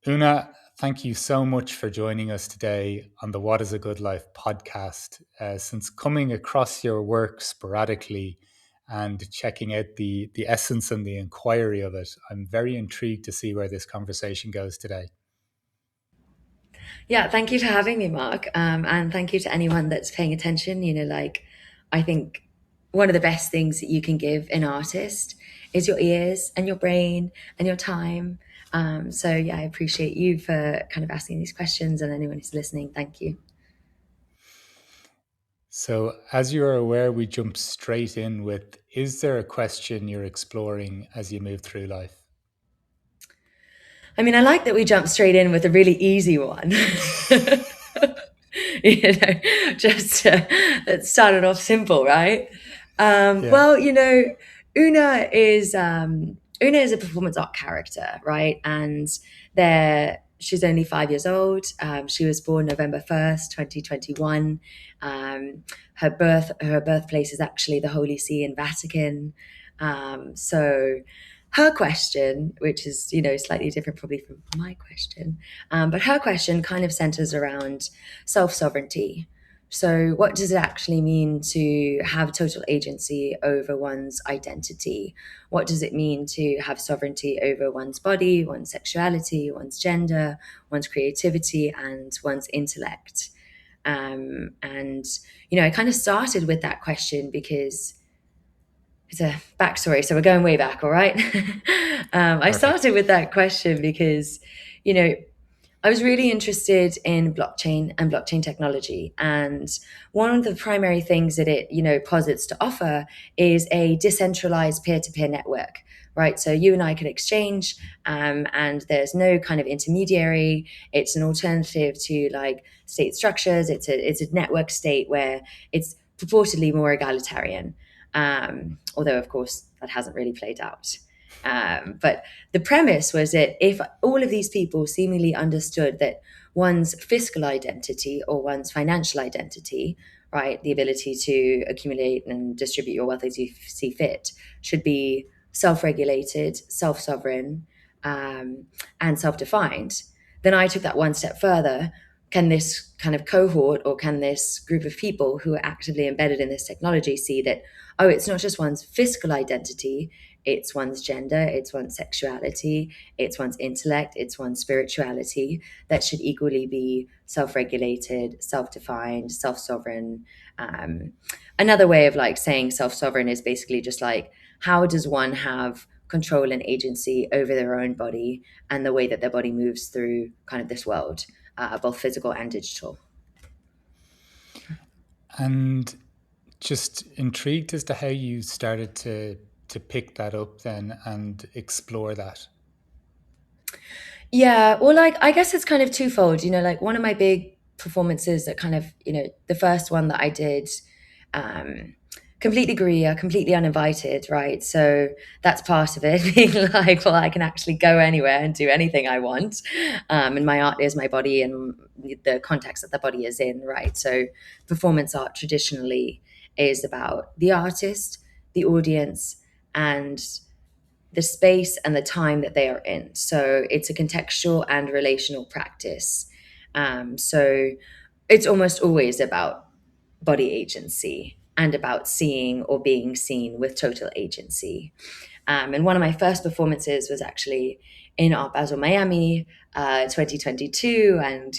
Una, thank you so much for joining us today on the What is a Good Life podcast. Since coming across your work sporadically and checking out the essence and the inquiry of it, I'm very intrigued to see where this conversation goes today. Yeah, thank you for having me, Mark. And thank you to anyone that's paying attention. I think one of the best things that you can give an artist is your ears and your brain and your time. I appreciate you for kind of asking these questions, and anyone who's listening, thank you. So, as you are aware, we jump straight in with, is there a question you're exploring as you move through life? I mean, I like that we jump straight in with a really easy one. Just that started off simple, right? Yeah. Una Una is a performance art character, right? And she's only 5 years old. She was born November 1st, 2021. Her birthplace is actually the Holy See in Vatican. So her question, which is slightly different probably from my question, but her question kind of centers around self sovereignty. So, what does it actually mean to have total agency over one's identity? What does it mean to have sovereignty over one's body, one's sexuality, one's gender, one's creativity, and one's intellect? I kind of started with that question because it's a backstory. So we're going way back, all right? I Perfect. started with that question because, you know, I was really interested in blockchain and blockchain technology. And one of the primary things that it, posits to offer is a decentralized peer-to-peer network, right? So you and I can exchange, and there's no kind of intermediary. It's an alternative to like state structures. It's a network state where it's purportedly more egalitarian. Although, of course, that hasn't really played out. But the premise was that if all of these people seemingly understood that one's fiscal identity or one's financial identity, right, the ability to accumulate and distribute your wealth as you see fit, should be self regulated, self sovereign, and self defined, then I took that one step further. Can this kind of cohort or can this group of people who are actively embedded in this technology see that, oh, it's not just one's fiscal identity, it's one's gender, it's one's sexuality, it's one's intellect, it's one's spirituality that should equally be self regulated, self defined, self sovereign. Um, Another way of like saying self sovereign is basically just like, how does one have control and agency over their own body and the way that their body moves through kind of this world, both physical and digital? And just intrigued as to how you started to pick that up then and explore that. Yeah, well, like I guess it's kind of twofold. Like one of my big performances that kind of, the first one that I did, um, completely Guerilla, completely uninvited, right? So that's part of it, being like, well, I can actually go anywhere and do anything I want, and my art is my body and the context that the body is in, right? So performance art traditionally is about the artist, the audience, and the space and the time that they are in. So it's a contextual and relational practice. So it's almost always about body agency and about seeing or being seen with total agency. And one of my first performances was actually in Art Basel, Miami, 2022. And,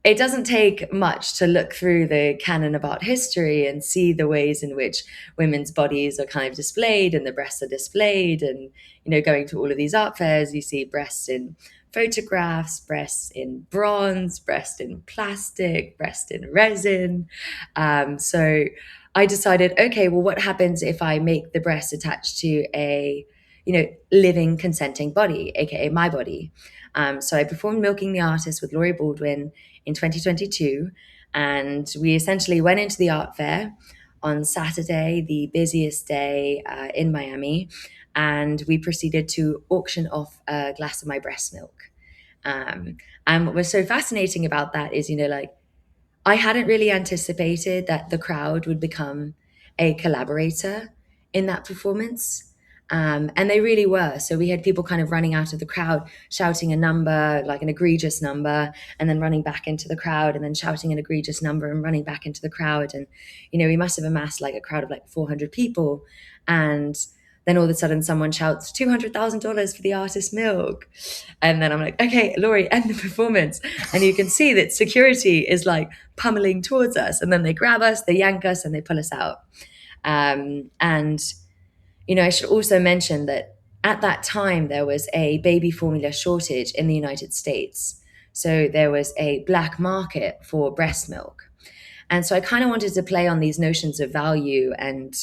it doesn't take much to look through the canon of art history and see the ways in which women's bodies are kind of displayed and the breasts are displayed. And, going to all of these art fairs, you see breasts in photographs, breasts in bronze, breast in plastic, breast in resin. So I decided, okay, well, what happens if I make the breast attached to a, living consenting body, aka my body? So I performed Milking the Artist with Laurie Baldwin in 2022. And we essentially went into the art fair on Saturday, the busiest day in Miami. And we proceeded to auction off a glass of my breast milk. Um, and what was so fascinating about that is, like, I hadn't really anticipated that the crowd would become a collaborator in that performance. And they really were. So we had people kind of running out of the crowd, shouting a number, like an egregious number, and then running back into the crowd, and then shouting an egregious number and running back into the crowd. And, we must have amassed like a crowd of like 400 people. And then all of a sudden someone shouts $200,000 for the artist milk. And then I'm like, okay, Laurie, end the performance. And you can see that security is like pummeling towards us. And then they grab us, they yank us, and they pull us out. And I should also mention that at that time, there was a baby formula shortage in the United States. So there was a black market for breast milk. And so I kind of wanted to play on these notions of value. And,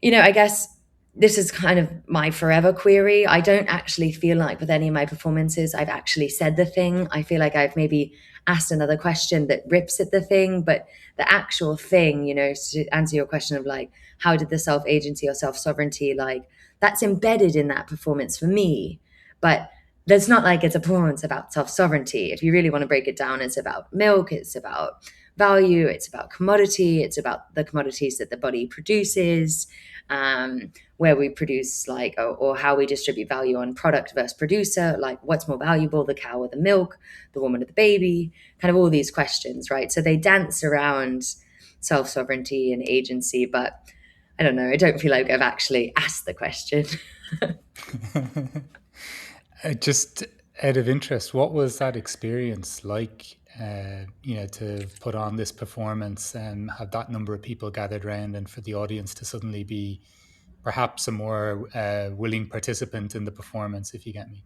I guess this is kind of my forever query. I don't actually feel like with any of my performances, I've actually said the thing. I feel like I've maybe asked another question that rips at the thing, but the actual thing, to answer your question of like, how did the self agency or self sovereignty, like that's embedded in that performance for me. But that's not like it's a performance about self sovereignty. If you really want to break it down, it's about milk, it's about value, it's about commodity, it's about the commodities that the body produces, where we produce like, or how we distribute value on product versus producer, like what's more valuable, the cow or the milk, the woman or the baby, kind of all these questions, right? So they dance around self sovereignty and agency, but I don't know. I don't feel like I've actually asked the question. Just out of interest, what was that experience like? To put on this performance and have that number of people gathered around, and for the audience to suddenly be perhaps a more willing participant in the performance, if you get me.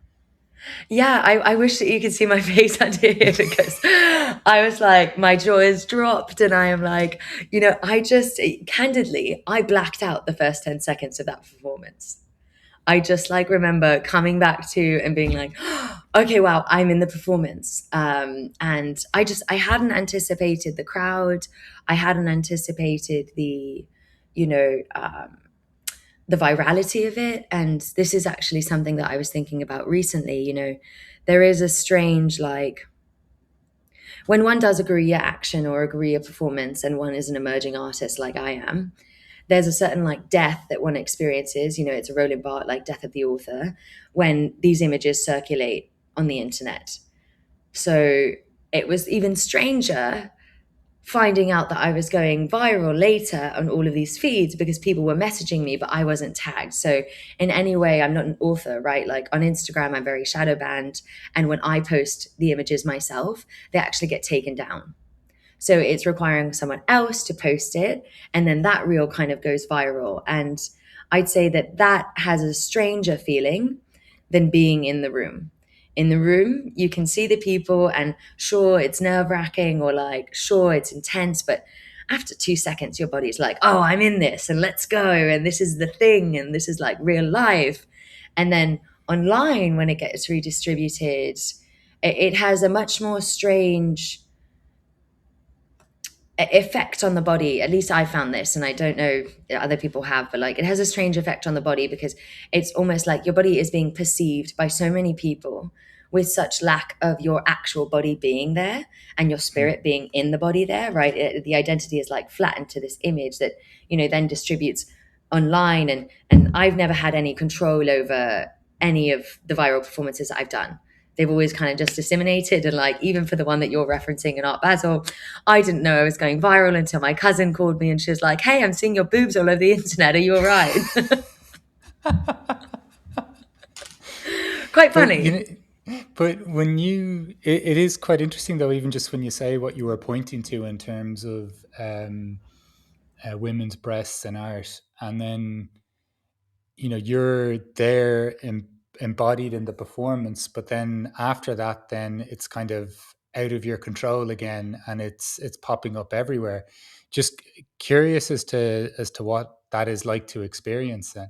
Yeah, I wish that you could see my face under here because I was like, my jaw is dropped, and I am like, I just candidly, I blacked out the first 10 seconds of that performance. I just like remember coming back to and being like, okay, wow, I'm in the performance. And I hadn't anticipated the crowd. I hadn't anticipated you know, um, the virality of it. And this is actually something that I was thinking about recently. There is a strange, like, when one does a guerrilla action or a guerrilla performance and one is an emerging artist like I am, there's a certain like death that one experiences. It's a Roland Barthes like death of the author when these images circulate on the internet. So it was even stranger finding out that I was going viral later on all of these feeds because people were messaging me, but I wasn't tagged. So in any way, I'm not an author, right? Like on Instagram, I'm very shadow banned. And when I post the images myself, they actually get taken down. So it's requiring someone else to post it. And then that reel kind of goes viral. And I'd say that that has a stranger feeling than being in the room. In the room, you can see the people, and sure, it's nerve wracking or like, sure, it's intense. But after 2 seconds, your body's like, oh, I'm in this and let's go. And this is the thing. And this is like real life. And then online, when it gets redistributed, it has a much more strange effect on the body. At least I found this, and I don't know other people have, but like it has a strange effect on the body because it's almost like your body is being perceived by so many people with such lack of your actual body being there and your spirit being in the body there, right? The identity is like flattened to this image that then distributes online, and I've never had any control over any of the viral performances that I've done. They've always kind of just disseminated. And like, even for the one that you're referencing in Art Basel, I didn't know I was going viral until my cousin called me and she was like, hey, I'm seeing your boobs all over the internet. Are you all right? Quite But funny. but when it is quite interesting though, even just when you say what you were pointing to in terms of women's breasts and art, and then you're there embodied in the performance, but then after that, then it's kind of out of your control again, and it's popping up everywhere. Just curious as to what that is like to experience then.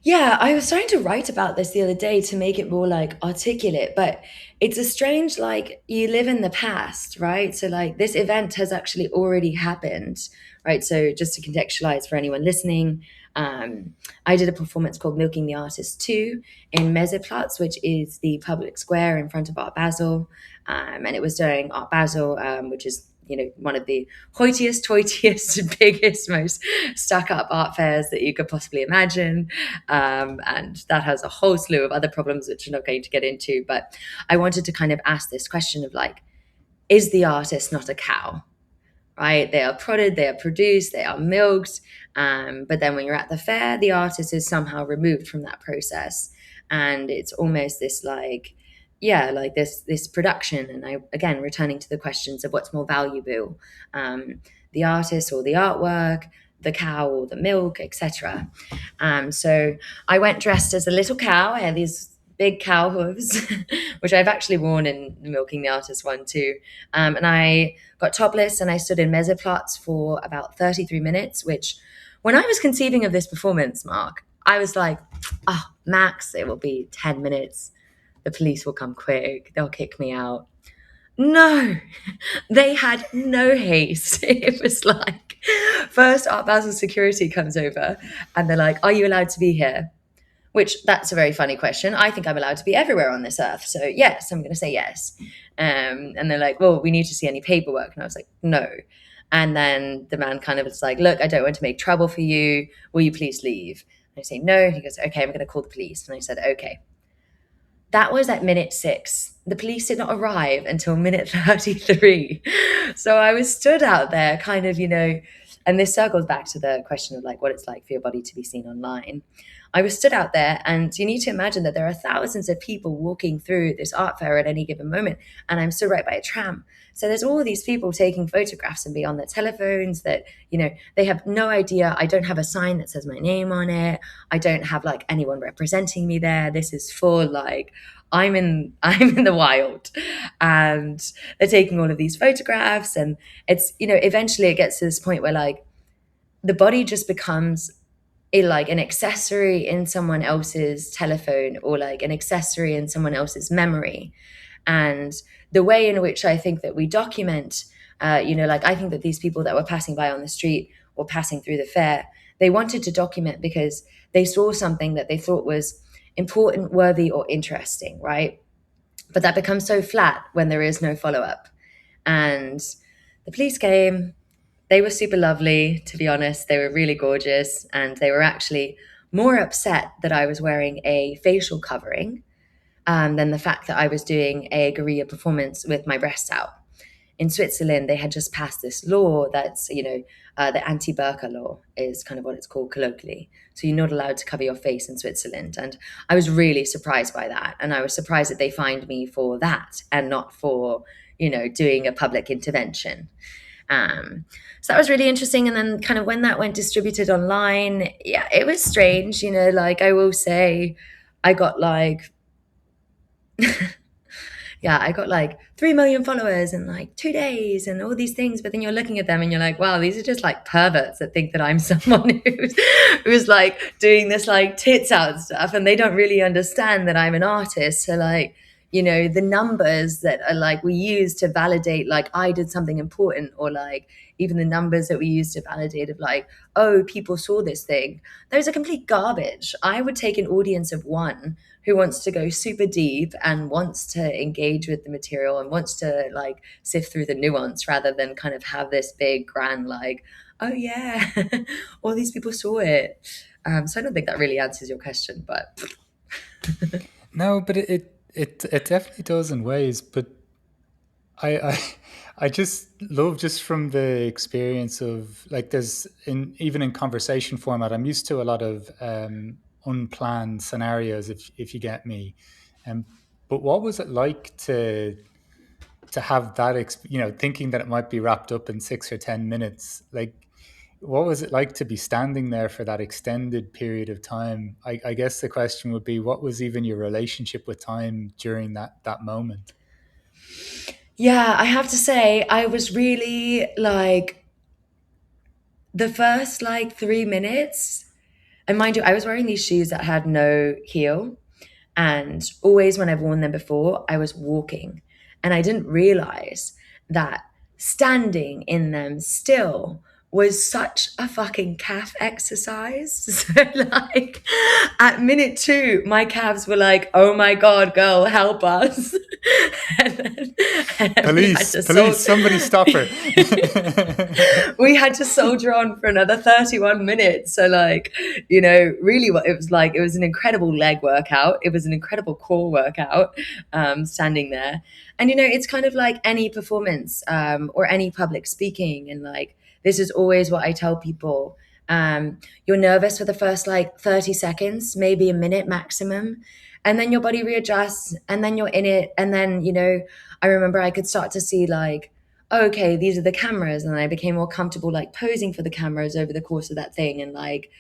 Yeah, I was trying to write about this the other day to make it more like articulate, but it's a strange, like, you live in the past, right? So, like, this event has actually already happened, right? So, just to contextualize for anyone listening, I did a performance called Milking the Artist 2 in Meseplatz, which is the public square in front of Art Basel. And it was during Art Basel, which is one of the hoitiest, toitiest, biggest, most stuck up art fairs that you could possibly imagine. And that has a whole slew of other problems, which I'm not going to get into. But I wanted to kind of ask this question of like, is the artist not a cow? Right? They are prodded, they are produced, they are milked. But then when you're at the fair, the artist is somehow removed from that process. And it's almost this like, yeah, like this production. And I, again, returning to the questions of what's more valuable, the artist or the artwork, the cow or the milk, etc. So I went dressed as a little cow. I had these big cow hooves, which I've actually worn in the Milking the Artist one too. And I got topless and I stood in mesoplots for about 33 minutes, which when I was conceiving of this performance, Mark, I was like, oh, max, it will be 10 minutes. The police will come quick. They'll kick me out. No, they had no haste. It was like, first Art Basel security comes over and they're like, are you allowed to be here? Which that's a very funny question. I think I'm allowed to be everywhere on this earth. So yes, I'm going to say yes. And they're like, well, we need to see any paperwork. And I was like, no. And then the man kind of was like, look, I don't want to make trouble for you. Will you please leave? And I say, no. He goes, okay, I'm going to call the police. And I said, okay. That was at minute 6. The police did not arrive until minute 33. So I was stood out there kind of, and this circles back to the question of like what it's like for your body to be seen online. I was stood out there, and you need to imagine that there are thousands of people walking through this art fair at any given moment, and I'm stood right by a tram. So there's all these people taking photographs and be on their telephones that, they have no idea. I don't have a sign that says my name on it. I don't have like anyone representing me there. This is full like I'm in the wild, and they're taking all of these photographs, and it's eventually it gets to this point where like the body just becomes like an accessory in someone else's telephone or like an accessory in someone else's memory. And the way in which I think that we document, like I think that these people that were passing by on the street or passing through the fair, they wanted to document because they saw something that they thought was important, worthy, or interesting, right? But that becomes so flat when there is no follow up. And the police came. They were super lovely, to be honest. They were really gorgeous. And they were actually more upset that I was wearing a facial covering than the fact that I was doing a guerrilla performance with my breasts out. In Switzerland, they had just passed this law that's, the anti-burqa law is kind of what it's called colloquially. So you're not allowed to cover your face in Switzerland. And I was really surprised by that. And I was surprised that they fined me for that and not for, doing a public intervention. So that was really interesting. And then kind of when that went distributed online, yeah, it was strange, like I will say I got like, yeah, I got like 3 million followers in like 2 days and all these things. But then you're looking at them and you're like, wow, these are just like perverts that think that I'm someone who's like doing this like tits out stuff. And they don't really understand that I'm an artist. So like, the numbers that are like we use to validate like I did something important, or like even the numbers that we use to validate of like, oh, people saw this thing. Those are complete garbage. I would take an audience of 1 who wants to go super deep and wants to engage with the material and wants to like sift through the nuance rather than kind of have this big grand like, oh yeah, all these people saw it. So I don't think that really answers your question, but No, but it definitely does in ways. But I I just love just from the experience of like there's in even in conversation format. I'm used to a lot of unplanned scenarios, if you get me. Um, but what was it like to have that thinking that it might be wrapped up in 6 or 10 minutes? Like, what was it like to be standing there for that extended period of time? I guess the question would be, what was even your relationship with time during that moment? yeah, I have to say I was really like the first like 3 minutes. And mind you, I was wearing these shoes that had no heel. And always when I've worn them before, I was walking. And I didn't realize that standing in them still was such a fucking calf exercise. So like at minute 2, my calves were like, oh my God, girl, help us. and then, and we had Police, to police, solve. somebody stop her. We had to soldier on for another 31 minutes. So, like, really what it was like, it was an incredible leg workout. It was an incredible core workout, standing there. And, it's kind of like any performance, or any public speaking. And, like, this is always what I tell people. You're nervous for the first like 30 seconds, maybe a minute maximum. And then your body readjusts, and then you're in it. And then, I remember I could start to see like, okay, these are the cameras. And I became more comfortable like posing for the cameras over the course of that thing. And like,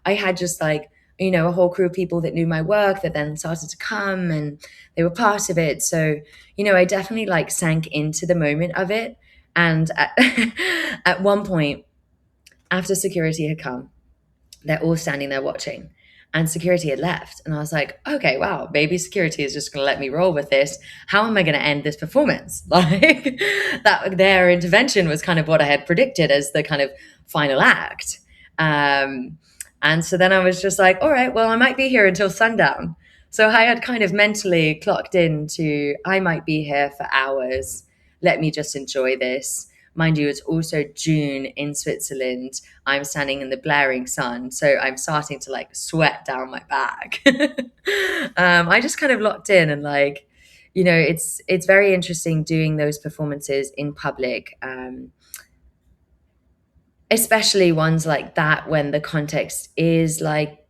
I had just like, a whole crew of people that knew my work that then started to come, and they were part of it. So, I definitely like sank into the moment of it. And at one point, after security had come, they're all standing there watching, and security had left. And I was like, okay, wow, maybe security is just going to let me roll with this. How am I going to end this performance? Like, that their intervention was kind of what I had predicted as the kind of final act. And so then I was just like, all right, well, I might be here until sundown. So I had kind of mentally clocked into, I might be here for hours. Let me just enjoy this. Mind you, it's also June in Switzerland. I'm standing in the blaring sun, so I'm starting to like sweat down my back. I just kind of locked in, and like, it's very interesting doing those performances in public, especially ones like that when the context is like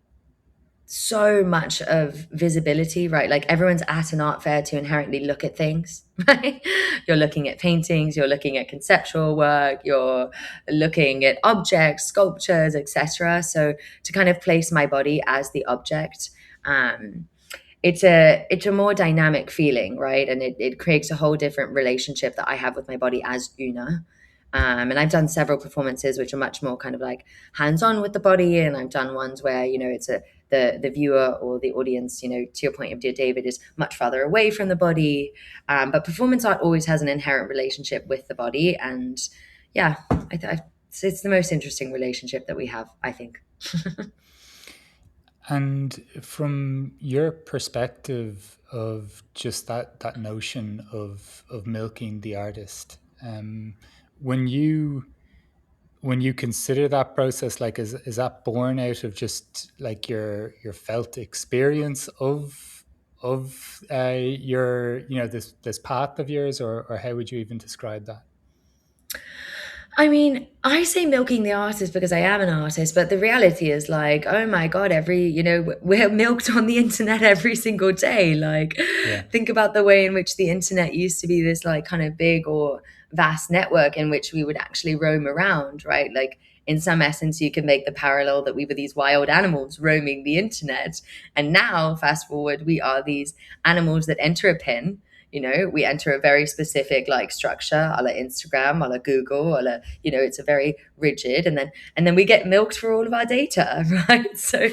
so much of visibility, right? Like, everyone's at an art fair to inherently look at things, right? You're looking at paintings, you're looking at conceptual work, you're looking at objects, sculptures, etc. So to kind of place my body as the object, um, it's a more dynamic feeling, right? And it creates a whole different relationship that I have with my body as OONA. And I've done several performances which are much more kind of like hands-on with the body, and I've done ones where it's the viewer or the audience, to your point of Dear David, is much farther away from the body. But performance art always has an inherent relationship with the body, and yeah, it's the most interesting relationship that we have, I think. And from your perspective of just that notion of milking the artist, when you when you consider that process, like is that born out of just like your felt experience of your this path of yours, or how would you even describe that? I mean, I say milking the artist because I am an artist, but the reality is like, oh my God, we're milked on the internet every single day. Like, Yeah. think about the way in which the internet used to be this like kind of big or vast network in which we would actually roam around, right? Like, in some essence, you can make the parallel that we were these wild animals roaming the internet. And now, fast forward, we are these animals that enter a pen. We enter a very specific like structure, a la Instagram, a la Google, a la, it's a very rigid, and then we get milked for all of our data, right? So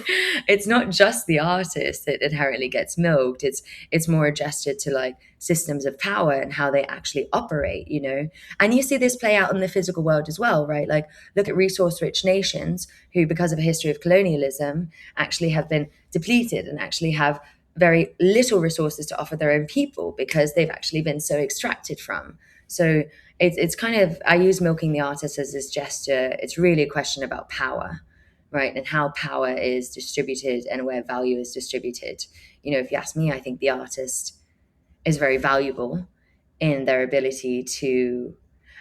it's not just the artist that inherently gets milked. It's more adjusted to like systems of power and how they actually operate. And you see this play out in the physical world as well, right? Like, look at resource rich nations who, because of a history of colonialism, actually have been depleted and actually have very little resources to offer their own people because they've actually been so extracted from. So it's kind of, I use milking the artist as this gesture. It's really a question about power, right? And how power is distributed and where value is distributed. If you ask me, I think the artist is very valuable in their ability to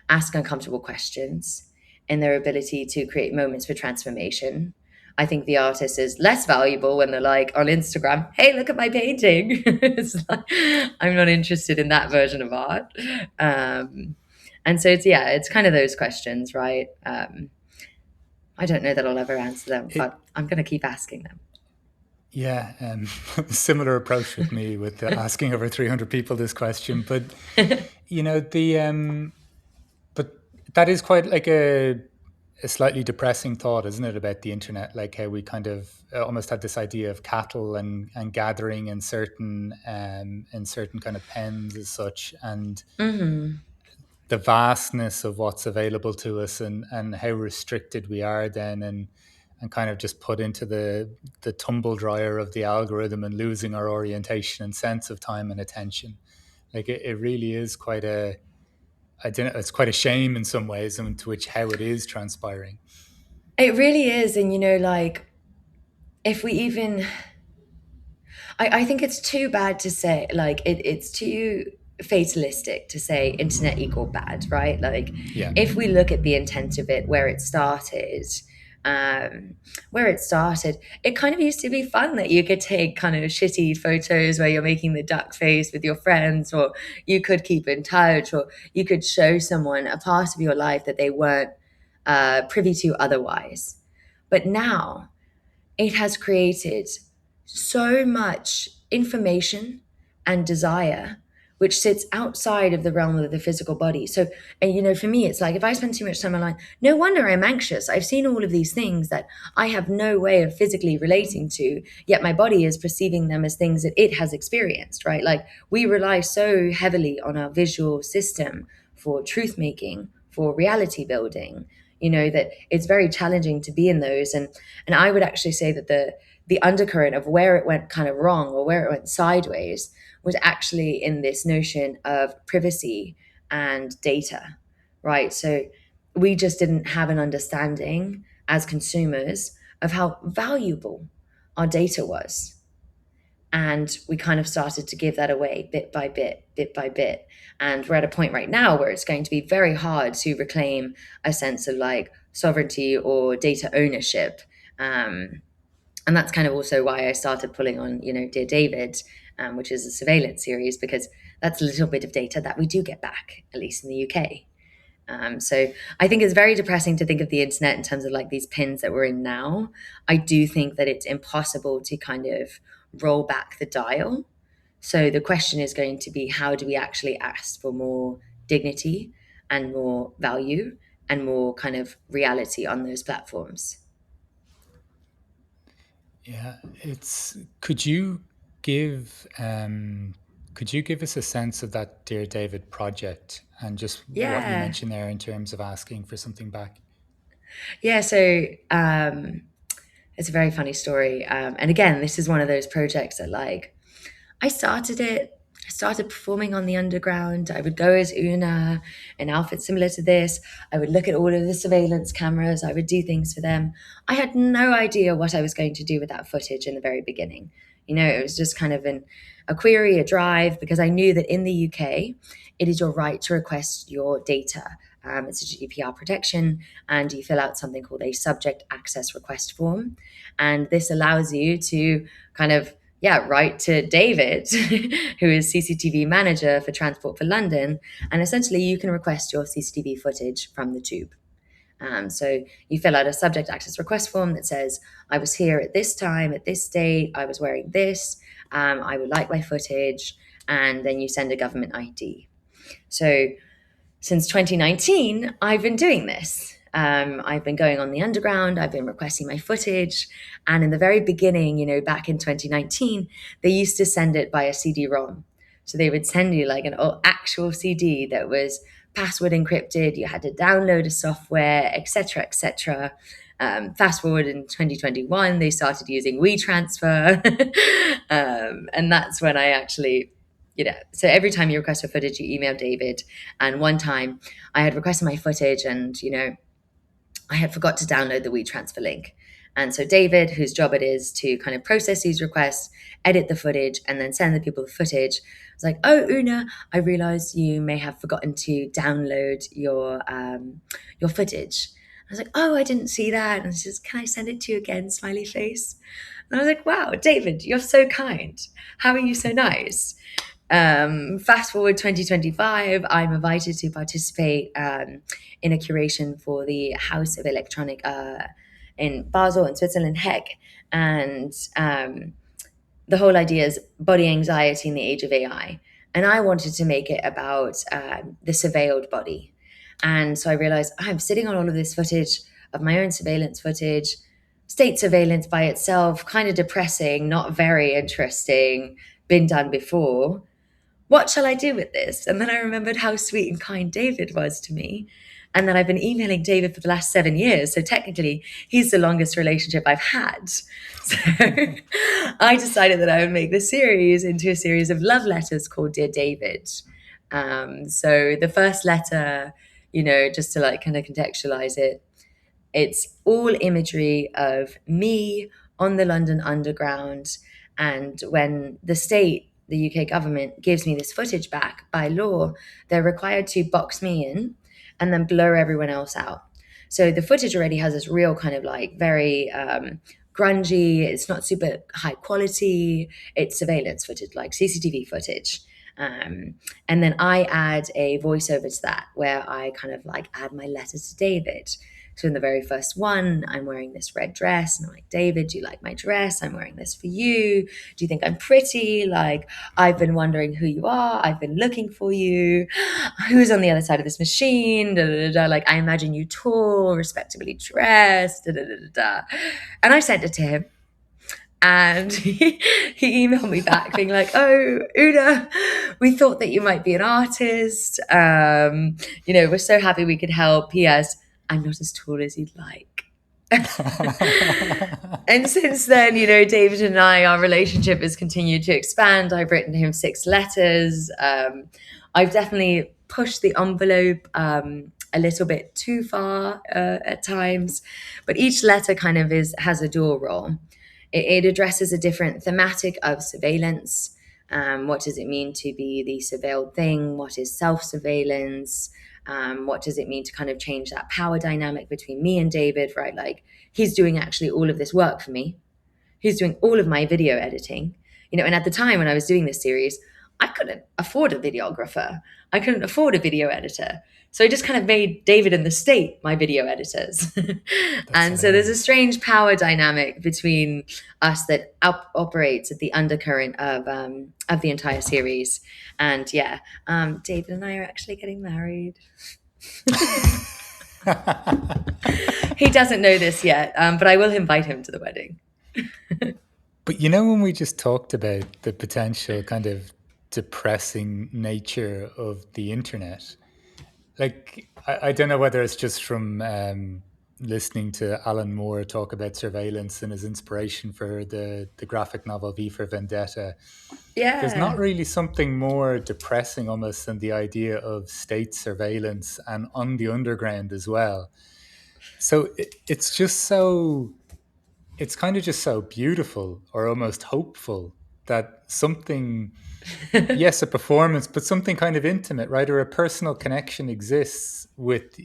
ask uncomfortable questions, in their ability to create moments for transformation. I think the artist is less valuable when they're like on Instagram, hey, look at my painting. It's like, I'm not interested in that version of art. And so it's kind of those questions, right? I don't know that I'll ever answer them, It but I'm going to keep asking them. Yeah, similar approach with me with asking over 300 people this question, but the but that is quite like a slightly depressing thought, isn't it, about the internet? Like how we kind of almost have this idea of cattle and gathering in certain kind of pens as such, and Hmm. the vastness of what's available to us, and how restricted we are then, and kind of just put into the tumble dryer of the algorithm and losing our orientation and sense of time and attention. Like it really is quite a, I don't know, it's quite a shame in some ways into which how it is transpiring. It really is. And, like, if we even I think it's too bad to say, like, it's too fatalistic to say internet equal bad, right? Like, Yeah. if we look at the intent of it, um, where it started, it kind of used to be fun that you could take kind of shitty photos where you're making the duck face with your friends, or you could keep in touch, or you could show someone a part of your life that they weren't privy to otherwise. But now, it has created so much information and desire which sits outside of the realm of the physical body. So, and for me, it's like if I spend too much time online, no wonder I'm anxious. I've seen all of these things that I have no way of physically relating to, yet my body is perceiving them as things that it has experienced, right? Like we rely so heavily on our visual system for truth making, for reality building, that it's very challenging to be in those. And I would actually say that the undercurrent of where it went kind of wrong or where it went sideways was actually in this notion of privacy and data, right? So we just didn't have an understanding as consumers of how valuable our data was. And we kind of started to give that away bit by bit, bit by bit. And we're at a point right now where it's going to be very hard to reclaim a sense of like sovereignty or data ownership. And that's kind of also why I started pulling on, Dear David, which is a surveillance series, because that's a little bit of data that we do get back, at least in the UK. So I think it's very depressing to think of the internet in terms of like these pins that we're in now. I do think that it's impossible to kind of roll back the dial. So the question is going to be, how do we actually ask for more dignity and more value and more kind of reality on those platforms? Yeah, it's. Give could you give us a sense of that Dear David project and just what you Yeah. mentioned there in terms of asking for something back? Yeah. So it's a very funny story. And again, this is one of those projects that like I started it. I started performing on the underground. I would go as Una in outfits similar to this. I would look at all of the surveillance cameras. I would do things for them. I had no idea what I was going to do with that footage in the very beginning. It was just kind of a query, a drive, because I knew that in the UK, it is your right to request your data. It's a GDPR protection, and you fill out something called a subject access request form. And this allows you to kind of write to David, who is CCTV manager for Transport for London, and essentially you can request your CCTV footage from the tube. So you fill out a subject access request form that says, I was here at this time, at this date, I was wearing this, I would like my footage, and then you send a government ID. So since 2019, I've been doing this. I've been going on the underground, I've been requesting my footage. And in the very beginning, back in 2019, they used to send it by a CD-ROM. So they would send you like an actual CD that was password encrypted. You had to download a software, etc., etc. Fast forward in 2021, they started using WeTransfer. And that's when I actually, so every time you request for footage, you email David. And one time I had requested my footage and, I had forgot to download the WeTransfer link. And so David, whose job it is to kind of process these requests, edit the footage, and then send the people the footage, was like, "Oh, Una, I realized you may have forgotten to download your footage." I was like, "Oh, I didn't see that." And she says, "Can I send it to you again?" Smiley face. And I was like, "Wow, David, you're so kind. How are you so nice?" Fast forward 2025, I'm invited to participate in a curation for the House of Electronic in Basel in Switzerland, Heck. And the whole idea is body anxiety in the age of AI. And I wanted to make it about the surveilled body. And so I realized I'm sitting on all of this footage of my own surveillance footage, state surveillance by itself, kind of depressing, not very interesting, been done before. What shall I do with this? And then I remembered how sweet and kind David was to me. And then I've been emailing David for the last 7 years. So technically, he's the longest relationship I've had. So I decided that I would make this series into a series of love letters called Dear David. So the first letter, just to like kind of contextualize it, it's all imagery of me on the London Underground. And when the state, the UK government, gives me this footage back by law, they're required to box me in and then blur everyone else out. So the footage already has this real kind of like very grungy, it's not super high quality, it's surveillance footage, like CCTV footage. Um, and then I add a voiceover to that where I kind of like add my letter to David. So in the very first one, I'm wearing this red dress, and I'm like, David, do you like my dress? I'm wearing this for you. Do you think I'm pretty? Like, I've been wondering who you are. I've been looking for you. Who's on the other side of this machine? Da, da, da, da. Like, I imagine you tall, respectably dressed. Da, da, da, da, da. And I sent it to him. And he emailed me back being like, oh, Una, we thought that you might be an artist. We're so happy we could help. P.S. I'm not as tall as you'd like. And since then, David and I, our relationship has continued to expand. I've written him 6 letters. I've definitely pushed the envelope a little bit too far at times, but each letter kind of has a dual role. It addresses a different thematic of surveillance. What does it mean to be the surveilled thing? What is self-surveillance? What does it mean to kind of change that power dynamic between me and David, right? Like, he's doing actually all of this work for me. He's doing all of my video editing. And at the time when I was doing this series, I couldn't afford a videographer. I couldn't afford a video editor. So I just kind of made David and the state my video editors. That's And so there's a hilarious. strange power dynamic between us that operates at the undercurrent of the entire series. And yeah, David and I are actually getting married. He doesn't know this yet, but I will invite him to the wedding. But when we just talked about the potential kind of depressing nature of the internet, like I don't know whether it's just from listening to Alan Moore talk about surveillance and his inspiration for the graphic novel V for Vendetta. There's not Yeah. really something more depressing almost than the idea of state surveillance and on the underground as well. So it's kind of just so beautiful or almost hopeful that something, yes, a performance, but something kind of intimate, right? Or a personal connection exists with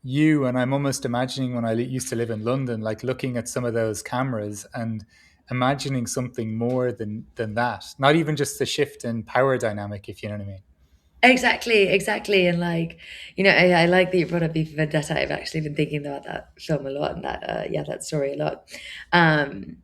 you. And I'm almost imagining when I used to live in London, like looking at some of those cameras and imagining something more than that. Not even just the shift in power dynamic, if you know what I mean. Exactly, exactly. And like, I like that you brought up V for Vendetta. I've actually been thinking about that film a lot and that story a lot. Um,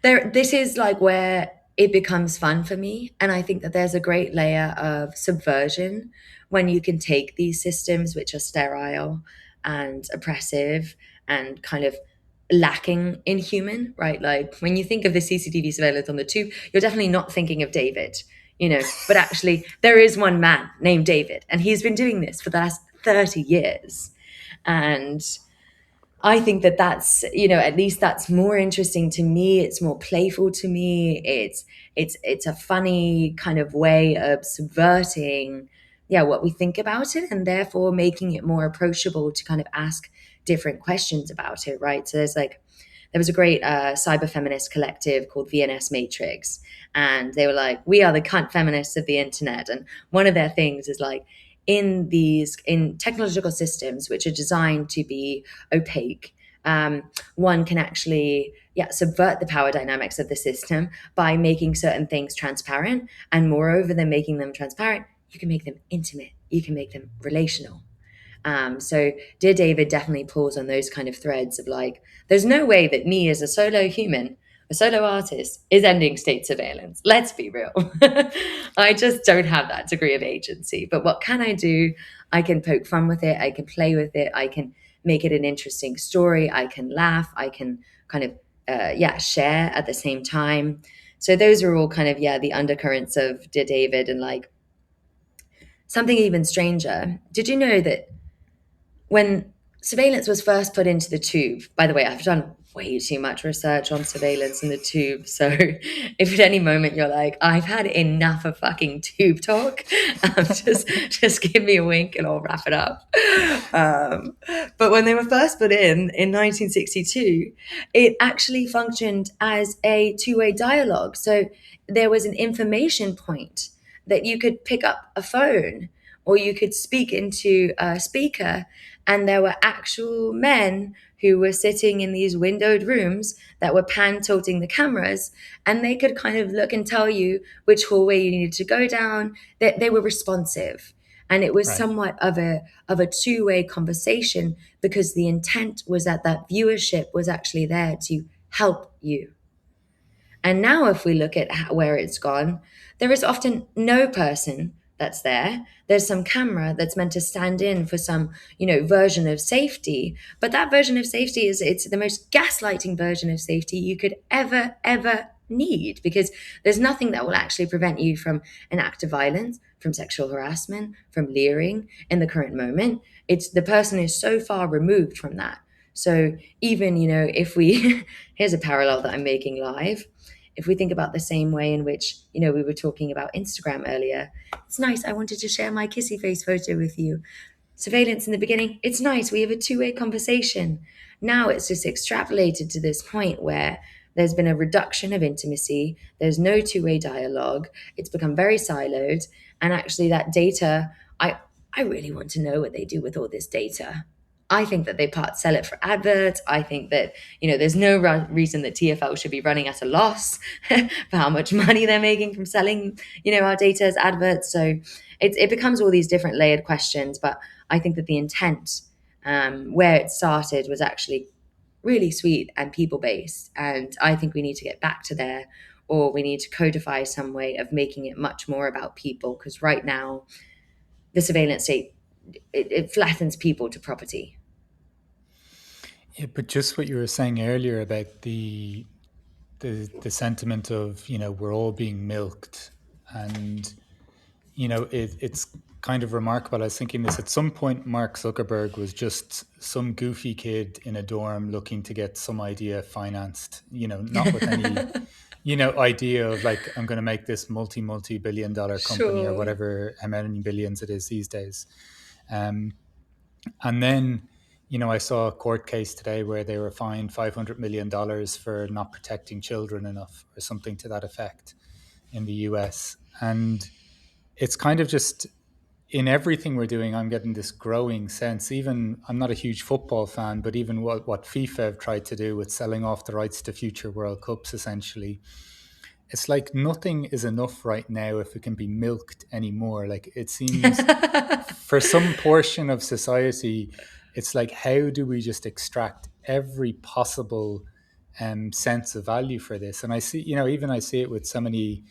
this is like where it becomes fun for me. And I think that there's a great layer of subversion when you can take these systems, which are sterile and oppressive and kind of lacking in human, right? Like when you think of the CCTV surveillance on the tube, you're definitely not thinking of David, but actually there is one man named David, and he's been doing this for the last 30 years. And I think that that's, at least that's more interesting to me. It's more playful to me. It's a funny kind of way of subverting, yeah, what we think about it, and therefore making it more approachable to kind of ask different questions about it, right? So there was a great cyber feminist collective called VNS Matrix, and they were like, we are the cunt feminists of the internet. And one of their things is like, in technological systems which are designed to be opaque, one can actually, yeah, subvert the power dynamics of the system by making certain things transparent, and moreover than making them transparent, you can make them intimate, you can make them relational. So Dear David definitely pulls on those kind of threads of like, there's no way that me as a solo human, a solo artist, is ending state surveillance. Let's be real. I just don't have that degree of agency. But what can I do? I can poke fun with it. I can play with it. I can make it an interesting story. I can laugh. I can kind of, share at the same time. So those are all kind of, yeah, the undercurrents of Dear David. And like something even stranger. Did you know that when surveillance was first put into the tube, by the way, I've done way too much research on surveillance in the tube. So if at any moment you're like, I've had enough of fucking tube talk, just give me a wink and I'll wrap it up. Um, but when they were first put in 1962, it actually functioned as a two-way dialogue. So there was an information point that you could pick up a phone or you could speak into a speaker, and there were actual men who were sitting in these windowed rooms that were pan tilting the cameras, and they could kind of look and tell you which hallway you needed to go down. That they were responsive, and it was Right. somewhat of a two-way conversation because the intent was that that viewership was actually there to help you. And now, if we look at where it's gone, there is often no person that's there. There's some camera that's meant to stand in for some, version of safety. But that version of safety it's the most gaslighting version of safety you could ever need, because there's nothing that will actually prevent you from an act of violence, from sexual harassment, from leering in the current moment. It's the person is so far removed from that. So even, if we, here's a parallel that I'm making live. If we think about the same way in which, we were talking about Instagram earlier, it's nice. I wanted to share my kissy face photo with you. Surveillance in the beginning, it's nice. We have a two-way conversation. Now it's just extrapolated to this point where there's been a reduction of intimacy. There's no two-way dialogue. It's become very siloed. And actually that data, I really want to know what they do with all this data. I think that they part sell it for adverts. I think that, there's no reason that TFL should be running at a loss for how much money they're making from selling, our data as adverts. So it becomes all these different layered questions. But I think that the intent, where it started, was actually really sweet and people based. And I think we need to get back to there, or we need to codify some way of making it much more about people. Because right now, the surveillance state, it flattens people to property. Yeah, but just what you were saying earlier about the sentiment of, we're all being milked, and it's kind of remarkable. I was thinking this at some point. Mark Zuckerberg was just some goofy kid in a dorm looking to get some idea financed, not with any idea of like, I'm going to make this multi billion dollar company or Sure. whatever, how many billions it is these days. And then, I saw a court case today where they were fined $500 million for not protecting children enough, or something to that effect, in the US. And it's kind of just, in everything we're doing, I'm getting this growing sense. Even, I'm not a huge football fan, but even what FIFA have tried to do with selling off the rights to future World Cups, essentially, it's like nothing is enough right now if it can be milked anymore. Like, it seems for some portion of society, it's like, how do we just extract every possible sense of value for this? And I see, even I see it with so many,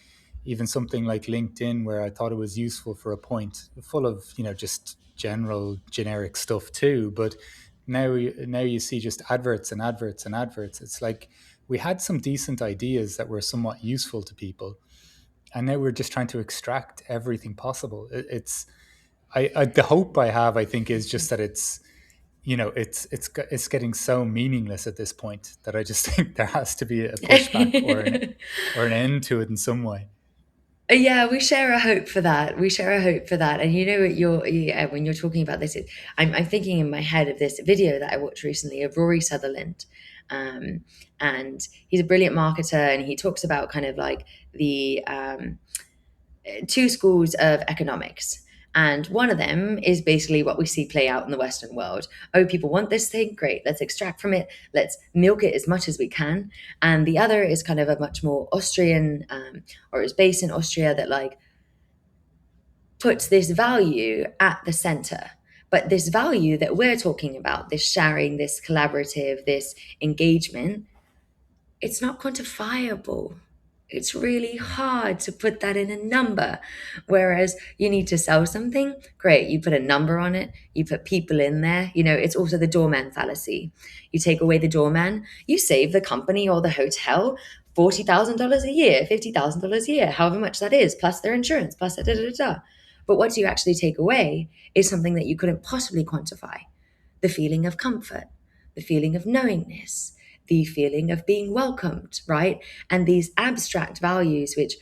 even something like LinkedIn, where I thought it was useful for a point, full of, just general generic stuff too. But now you see just adverts and adverts and adverts. It's like, we had some decent ideas that were somewhat useful to people, and now we're just trying to extract everything possible. It's the hope I have, I think, is just that it's, it's getting so meaningless at this point that I just think there has to be a pushback, or an end to it in some way. Yeah, we share a hope for that. We share a hope for that. And when you're talking about this, I'm thinking in my head of this video that I watched recently of Rory Sutherland. Um, and he's a brilliant marketer, and he talks about kind of like the two schools of economics. And one of them is basically what we see play out in the Western world. Oh, people want this thing? Great. Let's extract from it. Let's milk it as much as we can. And the other is kind of a much more Austrian, or is based in Austria, that like puts this value at the center. But this value that we're talking about, this sharing, this collaborative, this engagement, it's not quantifiable. It's really hard to put that in a number. Whereas you need to sell something, great, you put a number on it, you put people in there. It's also the doorman fallacy. You take away the doorman, you save the company or the hotel $40,000 a year, $50,000 a year, however much that is, plus their insurance, plus da da da da. But what do you actually take away is something that you couldn't possibly quantify. the feeling of comfort, the feeling of knowingness, the feeling of being welcomed, right? And these abstract values, which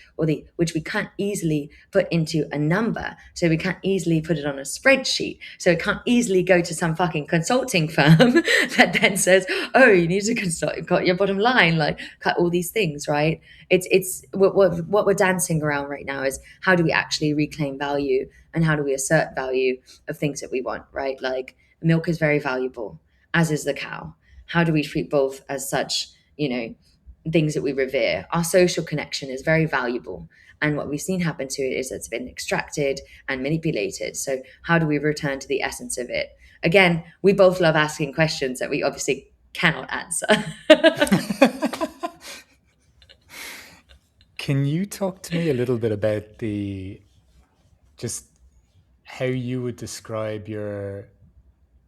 we can't easily put into a number, so we can't easily put it on a spreadsheet, so we can't easily go to some fucking consulting firm that then says, "Oh, you need to consult, cut your bottom line, like cut all these things," right? It's what we're dancing around right now is how do we actually reclaim value and how do we assert value of things that we want, right? Like milk is very valuable, as is the cow. How do we treat both as such, things that we revere? Our social connection is very valuable. And what we've seen happen to it is it's been extracted and manipulated. So, how do we return to the essence of it? Again, we both love asking questions that we obviously cannot answer. Can you talk to me a little bit about the just how you would describe your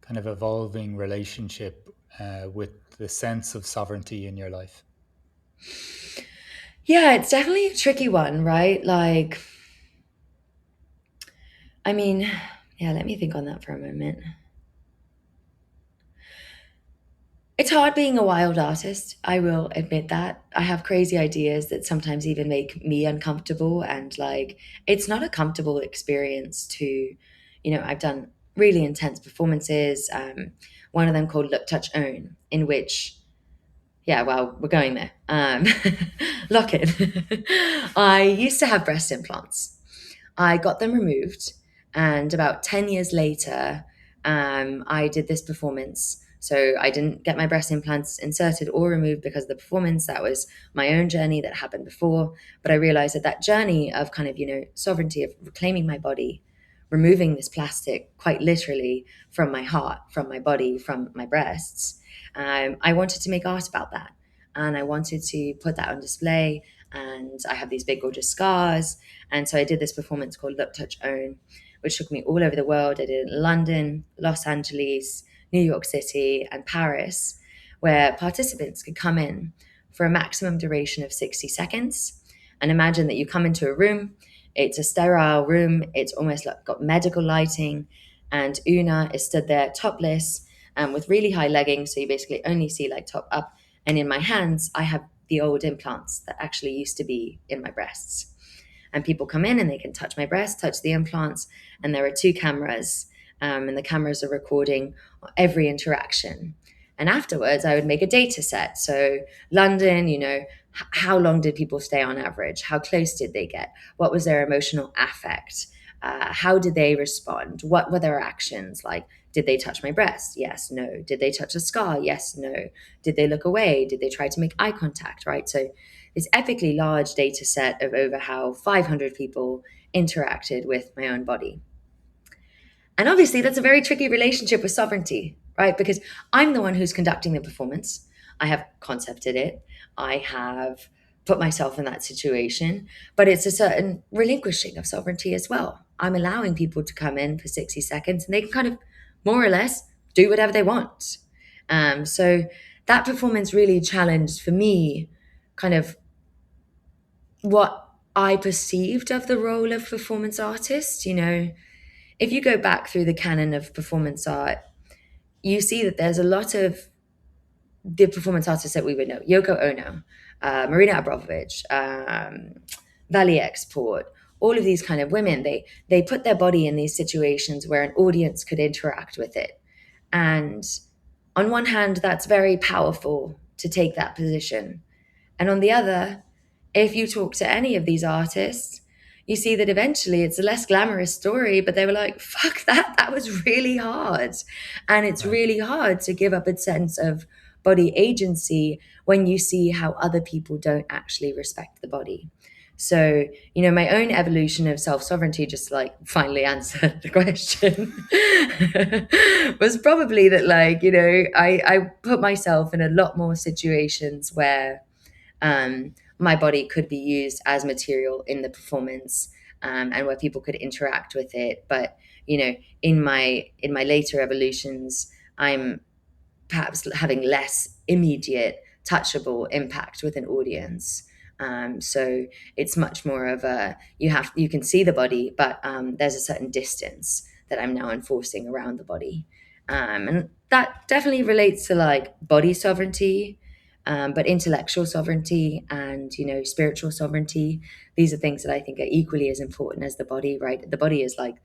kind of evolving relationship with the sense of sovereignty in your life? Yeah, it's definitely a tricky one, right? Like, I mean, yeah, let me think on that for a moment. It's hard being a wild artist. I will admit that. I have crazy ideas that sometimes even make me uncomfortable. And like, it's not a comfortable experience to, I've done really intense performances. One of them called Look, Touch, Own, in which, yeah, well, we're going there. Lock it. I used to have breast implants. I got them removed, and about 10 years later, I did this performance. So I didn't get my breast implants inserted or removed because of the performance. That was my own journey that happened before. But I realized that that journey of kind of, sovereignty, of reclaiming my body, removing this plastic quite literally from my heart, from my body, from my breasts, I wanted to make art about that. And I wanted to put that on display. And I have these big, gorgeous scars. And so I did this performance called Look, Touch, Own, which took me all over the world. I did it in London, Los Angeles, New York City, and Paris, where participants could come in for a maximum duration of 60 seconds. And imagine that you come into a room, it's a sterile room, it's almost like got medical lighting, and OONA is stood there topless with really high leggings. So you basically only see like top up. And in my hands, I have the old implants that actually used to be in my breasts. And people come in and they can touch my breast, touch the implants, and there are two cameras, and the cameras are recording every interaction. And afterwards, I would make a data set. So, London, how long did people stay on average? How close did they get? What was their emotional affect? How did they respond? What were their actions? Like, did they touch my breast? Yes, no. Did they touch a scar? Yes, no. Did they look away? Did they try to make eye contact? Right. So, this epically large data set of over how 500 people interacted with my own body. And obviously, that's a very tricky relationship with sovereignty, right? Because I'm the one who's conducting the performance. I have concepted it. I have put myself in that situation, but it's a certain relinquishing of sovereignty as well. I'm allowing people to come in for 60 seconds and they can kind of more or less do whatever they want. So that performance really challenged for me kind of what I perceived of the role of performance artist. If you go back through the canon of performance art, you see that there's a lot of the performance artists that we would know: Yoko Ono, Marina Abramovich, Valley Export. All of these kind of women, they put their body in these situations where an audience could interact with it. And on one hand, that's very powerful to take that position. And on the other, if you talk to any of these artists, you see that eventually it's a less glamorous story, but they were like, fuck that, that was really hard. And it's Right. really hard to give up a sense of body agency when you see how other people don't actually respect the body. So, my own evolution of self sovereignty, just like finally answered the question, was probably that, like, I put myself in a lot more situations where my body could be used as material in the performance, and where people could interact with it. But in my later evolutions, I'm perhaps having less immediate, touchable impact with an audience. So it's much more of a you can see the body, but there's a certain distance that I'm now enforcing around the body. And that definitely relates to like body sovereignty, but intellectual sovereignty and, you know, spiritual sovereignty. These are things that I think are equally as important as the body, right? The body is like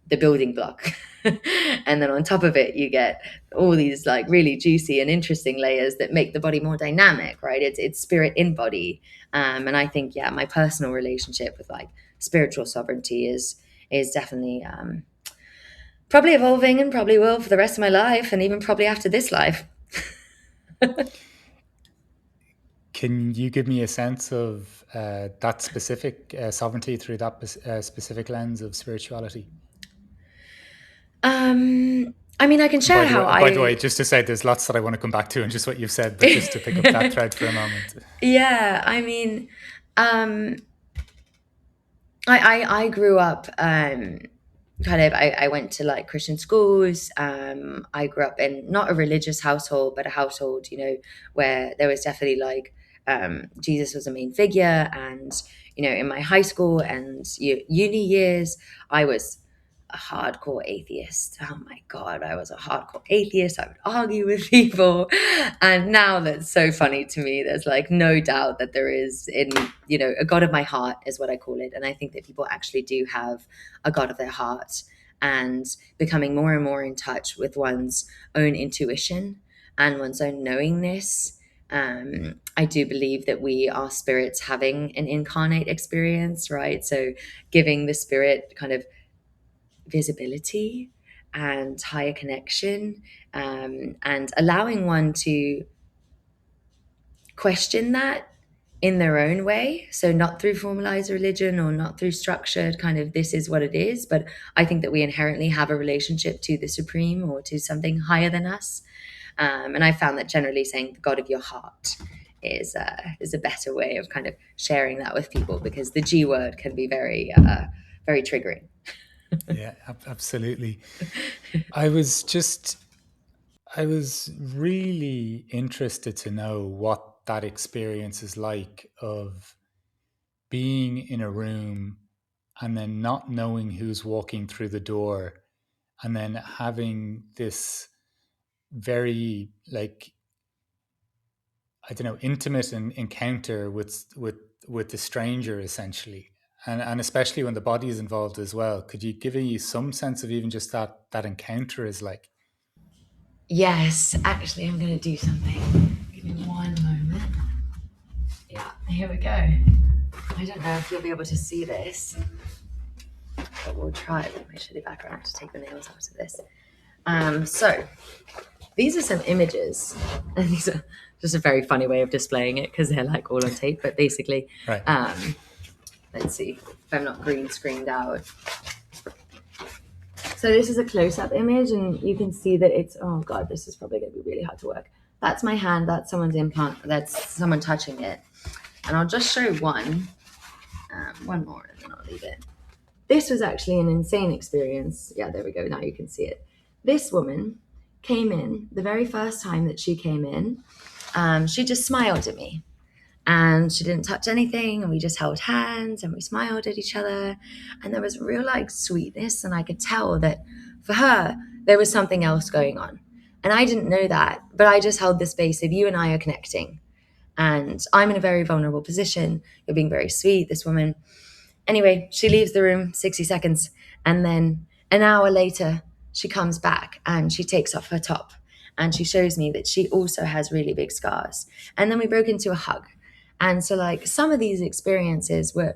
the building block. And then on top of it, you get all these like really juicy and interesting layers that make the body more dynamic, right? It's spirit in body. And I think, yeah, my personal relationship with like spiritual sovereignty is definitely probably evolving and probably will for the rest of my life and even probably after this life. Can you give me a sense of that specific sovereignty through that specific lens of spirituality? I mean, I can And share how by the way, I, just to say, there's lots that I want to come back to and just what you've said, but just to pick up that thread for a moment. yeah, I mean, um, I grew up kind of I went to like Christian schools. I grew up in not a religious household, but a household, you know, where there was definitely like Jesus was a main figure. And, you know, in my high school and uni years, I was a hardcore atheist. Oh my God, I was a hardcore atheist. I would argue with people. And now that's so funny to me. There's like no doubt that there is in, you know, a God of my heart is what I call it. And I think that people actually do have a God of their heart and becoming more and more in touch with one's own intuition and one's own knowingness. I do believe that we are spirits having an incarnate experience, right? So giving the spirit kind of visibility and higher connection, and allowing one to question that in their own way. So, not through formalized religion or not through structured kind of this is what it is, but I think that we inherently have a relationship to the supreme or to something higher than us. And I found that generally saying the God of your heart is a better way of kind of sharing that with people because the G word can be very triggering. Yeah, absolutely. I was just, I was really interested to know what that experience is like of being in a room and then not knowing who's walking through the door and then having this very like I don't know intimate encounter with the stranger essentially, and especially when the body is involved as well. Could you give me some sense of even just that encounter is like? Yes, actually, I'm going to do something. Give me one moment. Yeah, here we go. I don't know if you'll be able to see this, but we'll try with my shitty background to take the nails out of this. So these are some images, and these are just a very funny way of displaying it because they're like all on tape. But basically, Right. let's see if I'm not green screened out. So this is a close-up image, and you can see that it's, oh God, this is probably going to be really hard to work. That's my hand, that's someone's implant, that's someone touching it. And I'll just show one more, and then I'll leave it. This was actually an insane experience. Yeah, there we go, now you can see it. This woman came in, the very first time that she came in, she just smiled at me. And she didn't touch anything, and we just held hands and we smiled at each other, and there was real like sweetness, and I could tell that for her there was something else going on, and I didn't know that, but I just held the space of you and I are connecting, and I'm in a very vulnerable position. You're being very sweet, this woman. Anyway, she leaves the room 60 seconds, and then an hour later she comes back and she takes off her top and she shows me that she also has really big scars, and then we broke into a hug. And so, like, some of these experiences were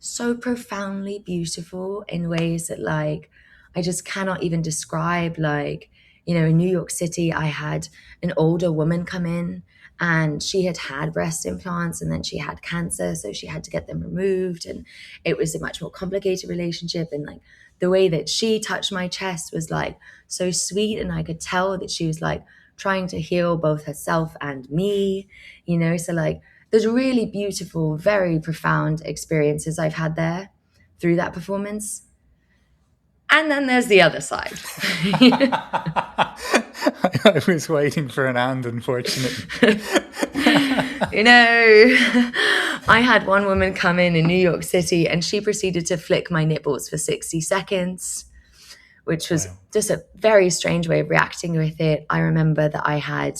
so profoundly beautiful in ways that, like, I just cannot even describe. Like, you know, in New York City, I had an older woman come in and she had had breast implants and then she had cancer. So she had to get them removed. And it was a much more complicated relationship. And, like, the way that she touched my chest was, like, so sweet. And I could tell that she was, like, trying to heal both herself and me, you know? So, like, there's really beautiful, very profound experiences I've had there through that performance. And then there's the other side. I was waiting for an and, unfortunately. You know, I had one woman come in New York City and she proceeded to flick my nipples for 60 seconds, which was Wow. just a very strange way of reacting with it. I remember that I had,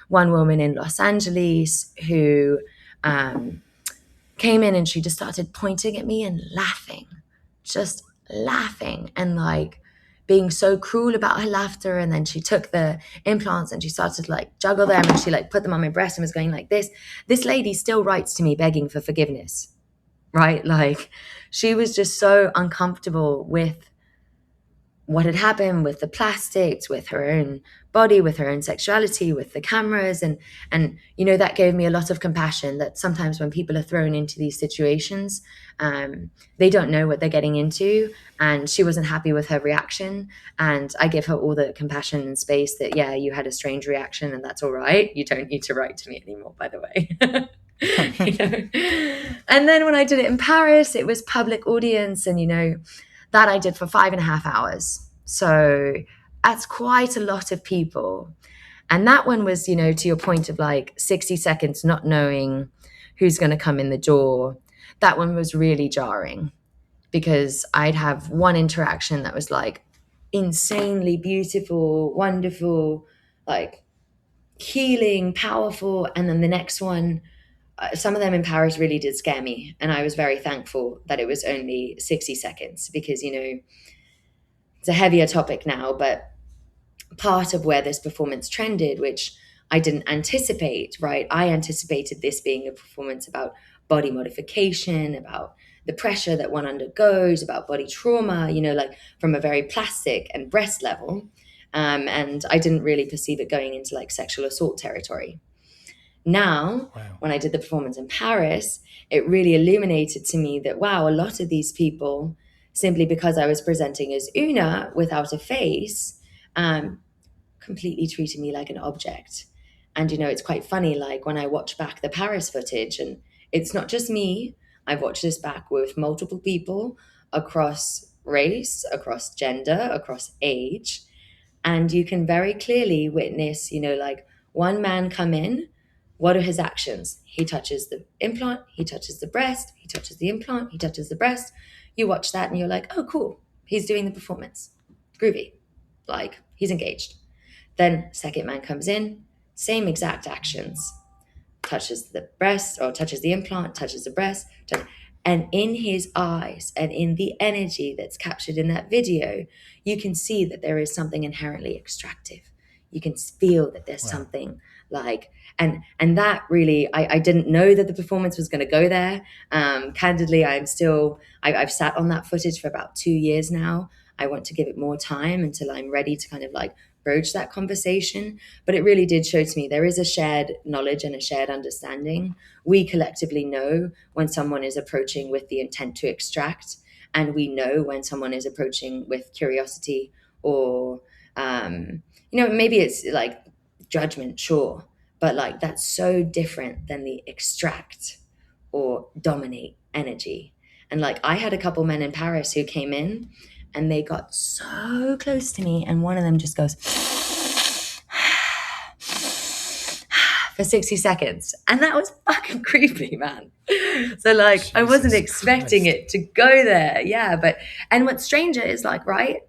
one woman in Los Angeles who came in and she just started pointing at me and laughing, just laughing and like being so cruel about her laughter. And then she took the implants and she started to like juggle them and she like put them on my breast and was going like this. This lady still writes to me begging for forgiveness, right? Like she was just so uncomfortable with what had happened with the plastics, with her own body, with her own sexuality, with the cameras, and that gave me a lot of compassion. That sometimes when people are thrown into these situations, they don't know what they're getting into, and she wasn't happy with her reaction. And I give her all the compassion and space that yeah, you had a strange reaction, and that's all right. You don't need to write to me anymore, by the way. And then when I did it in Paris, it was public audience, and that I did for 5.5 hours. So that's quite a lot of people. And that one was, to your point of like 60 seconds not knowing who's going to come in the door. That one was really jarring because I'd have one interaction that was like insanely beautiful, wonderful, like healing, powerful. And then the next one, some of them in Paris really did scare me. And I was very thankful that it was only 60 seconds because, it's a heavier topic now, but part of where this performance trended, which I didn't anticipate, right? I anticipated this being a performance about body modification, about the pressure that one undergoes, about body trauma, like from a very plastic and breast level. And I didn't really perceive it going into like sexual assault territory. Now, Wow. when I did the performance in Paris, it really illuminated to me that, wow, a lot of these people, simply because I was presenting as Una without a face, completely treated me like an object. And, it's quite funny, like when I watch back the Paris footage, and it's not just me, I've watched this back with multiple people across race, across gender, across age. And you can very clearly witness, like one man come in. What are his actions? He touches the implant, he touches the breast, he touches the implant, he touches the breast. You watch that and you're like, oh, cool. He's doing the performance. Groovy. Like, he's engaged. Then, second man comes in, same exact actions, touches the breast or touches the implant, touches the breast. And in his eyes and in the energy that's captured in that video, you can see that there is something inherently extractive. You can feel that there's Wow. something like, and that really, I didn't know that the performance was going to go there. Candidly, I've sat on that footage for about 2 years now. I want to give it more time until I'm ready to kind of like broach that conversation. But it really did show to me there is a shared knowledge and a shared understanding. We collectively know when someone is approaching with the intent to extract, and we know when someone is approaching with curiosity or, maybe it's like judgment, sure, but like that's so different than the extract or dominate energy. And like I had a couple men in Paris who came in and they got so close to me, and one of them just goes for 60 seconds. And that was fucking creepy, man. So like I wasn't Jesus expecting Christ. it to go there. Yeah, and what's stranger is like, right?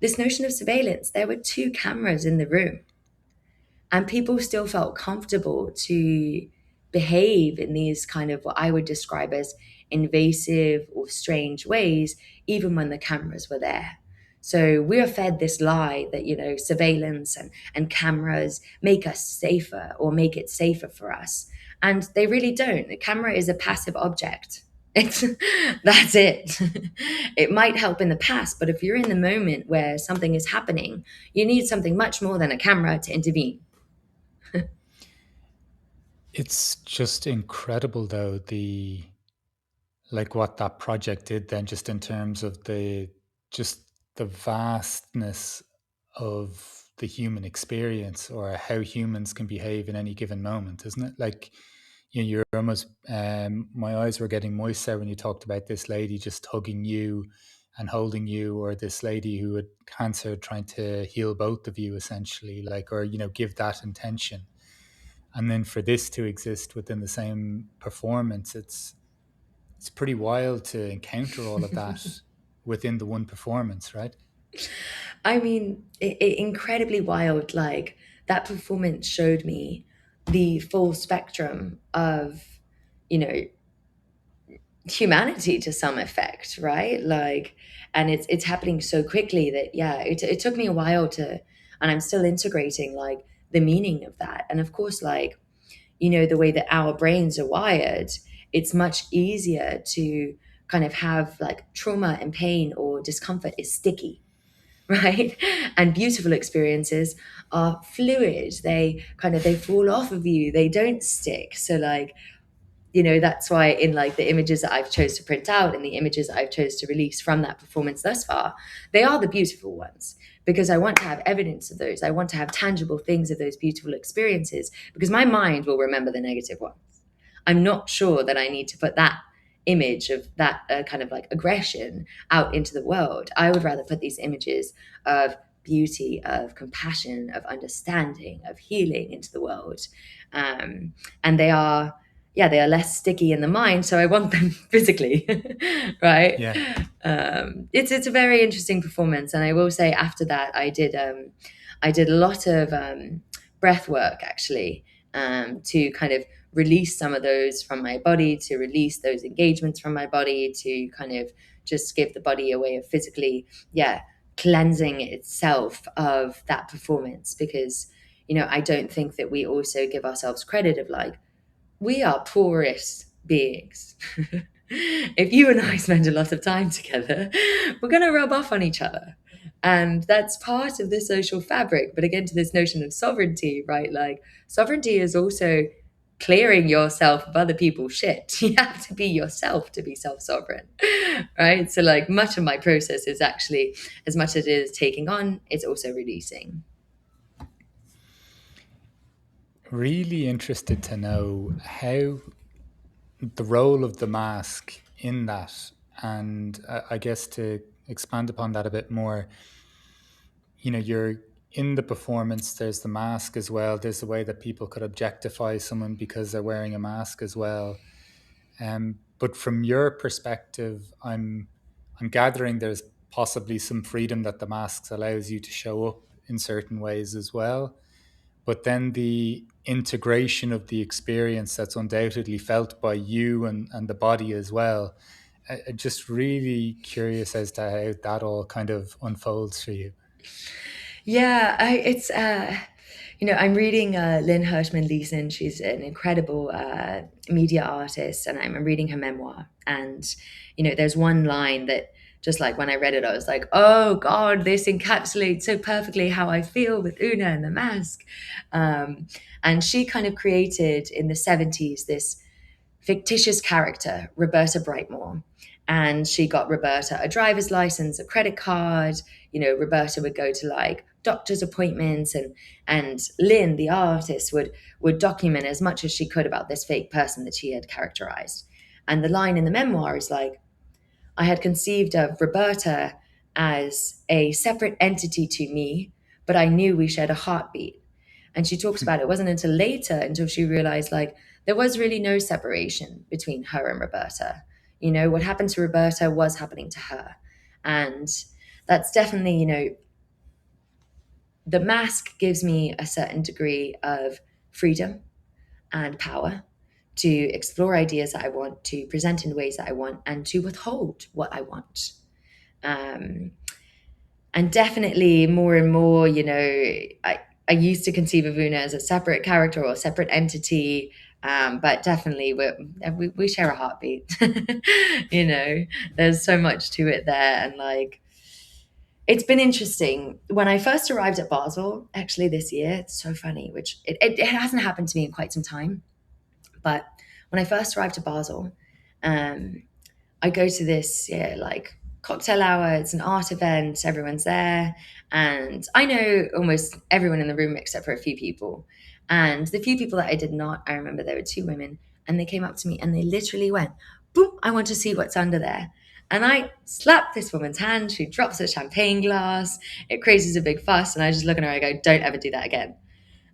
This notion of surveillance, there were two cameras in the room and people still felt comfortable to behave in these kind of what I would describe as invasive or strange ways, even when the cameras were there. So we're fed this lie that, surveillance and cameras make us safer or make it safer for us. And they really don't. The camera is a passive object. It's that's it. It might help in the past, but if you're in the moment where something is happening, you need something much more than a camera to intervene. It's just incredible though, like what that project did then, just in terms of just the vastness of the human experience, or how humans can behave in any given moment, isn't it? Like, you're almost, my eyes were getting moist there when you talked about this lady just hugging you and holding you, or this lady who had cancer trying to heal both of you essentially, like, or give that intention. And then for this to exist within the same performance, it's pretty wild to encounter all of that within the one performance, right? I mean, incredibly wild. Like that performance showed me the full spectrum of, you know, humanity to some effect, right? Like, and it's happening so quickly that yeah, it took me a while to, and I'm still integrating like the meaning of that. And of course, like the way that our brains are wired, it's much easier to kind of have like trauma and pain or discomfort is sticky, right? And beautiful experiences are fluid. They fall off of you, they don't stick. So like, that's why in like the images that I've chose to print out and the images that I've chose to release from that performance thus far, they are the beautiful ones, because I want to have evidence of those. I want to have tangible things of those beautiful experiences, because my mind will remember the negative ones. I'm not sure that I need to put that image of that kind of like aggression out into the world. I would rather put these images of beauty, of compassion, of understanding, of healing into the world. And they are, yeah, they are less sticky in the mind, so I want them physically, right? Yeah. It's a very interesting performance, and I will say after that I did a lot of breath work actually, to kind of release some of those from my body, to release those engagements from my body, to kind of just give the body a way of physically, yeah, cleansing itself of that performance, because I don't think that we also give ourselves credit of like, we are porous beings. If you and I Yeah. spend a lot of time together, we're going to rub off on each other. And that's part of the social fabric. But again, to this notion of sovereignty, right? Like, sovereignty is also clearing yourself of other people's shit. You have to be yourself to be self sovereign, right? So, like, much of my process is actually, as much as it is taking on, it's also releasing. Really interested to know how the role of the mask in that. And I guess to expand upon that a bit more, you're in the performance, there's the mask as well. There's the way that people could objectify someone because they're wearing a mask as well. But from your perspective, I'm gathering there's possibly some freedom that the masks allows you to show up in certain ways as well. But then the integration of the experience that's undoubtedly felt by you and the body as well. Just really curious as to how that all kind of unfolds for you. Yeah, it's I'm reading Lynn Hirschman Leeson. She's an incredible media artist, and I'm reading her memoir. And there's one line that just like when I read it, I was like, oh God, this encapsulates so perfectly how I feel with Una and the mask. Um, and she kind of created in the 70s this fictitious character, Roberta Brightmore. And she got Roberta a driver's license, a credit card. Roberta would go to like doctor's appointments, and Lynn, the artist, would document as much as she could about this fake person that she had characterized. And the line in the memoir is like, I had conceived of Roberta as a separate entity to me, but I knew we shared a heartbeat. And she talks about it wasn't until later, until she realized like there was really no separation between her and Roberta. What happened to Roberta was happening to her. And that's definitely, the mask gives me a certain degree of freedom and power to explore ideas that I want, to present in ways that I want, and to withhold what I want. Um, and definitely more and more, I used to conceive of Una as a separate character or a separate entity, but definitely we share a heartbeat. There's so much to it there, and like it's been interesting. When I first arrived at Basel, actually this year, it's so funny, which it hasn't happened to me in quite some time, but when I first arrived at Basel, um, I go to this, yeah, like cocktail hour. It's an art event. Everyone's there, and I know almost everyone in the room except for a few people. And the few people that I did not, I remember there were two women, and they came up to me and they literally went, "Boom! I want to see what's under there." And I slapped this woman's hand. She drops a champagne glass. It causes a big fuss, and I just look at her. I go, "Don't ever do that again."